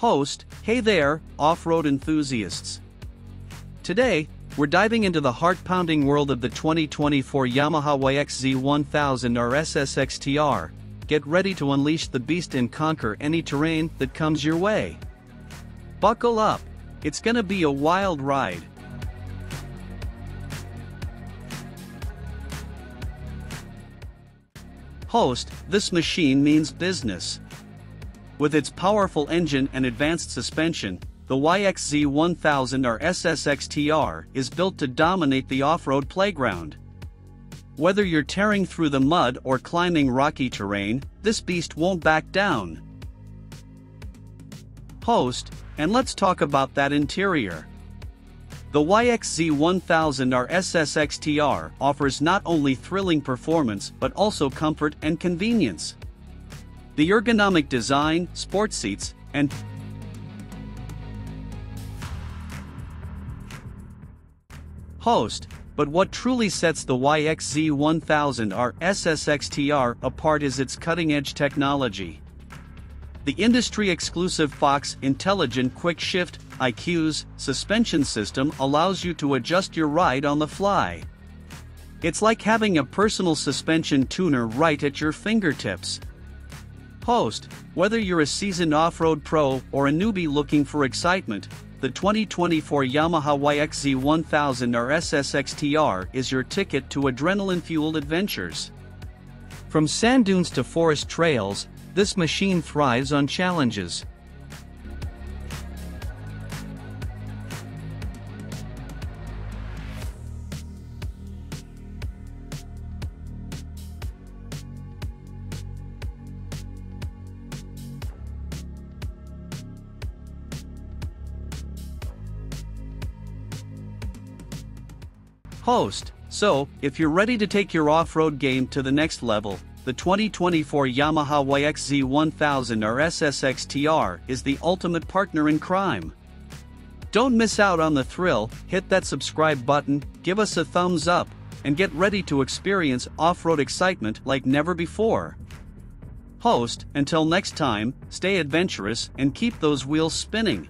Host, hey there, off-road enthusiasts. Today, we're diving into the heart-pounding world of the 2024 Yamaha YXZ1000R SSXTR. Get ready to unleash the beast and conquer any terrain that comes your way. Buckle up, it's gonna be a wild ride. Host, this machine means business. With its powerful engine and advanced suspension, the YXZ1000R SSXTR is built to dominate the off-road playground. Whether you're tearing through the mud or climbing rocky terrain, this beast won't back down. Host, and let's talk about that interior. The YXZ1000R SSXTR offers not only thrilling performance but also comfort and convenience. The ergonomic design, sport seats, and Host, but what truly sets the YXZ1000R SSXTR apart is its cutting-edge technology. The industry-exclusive Fox Intelligent Quick Shift IQ's suspension system allows you to adjust your ride on the fly. It's like having a personal suspension tuner right at your fingertips. Host, whether you're a seasoned off-road pro or a newbie looking for excitement, the 2024 Yamaha YXZ1000R SSXTR is your ticket to adrenaline-fueled adventures. From sand dunes to forest trails, this machine thrives on challenges. Host, so, if you're ready to take your off-road game to the next level, the 2024 Yamaha YXZ1000R SSXTR is the ultimate partner in crime. Don't miss out on the thrill, hit that subscribe button, give us a thumbs up, and get ready to experience off-road excitement like never before. Host, until next time, stay adventurous and keep those wheels spinning.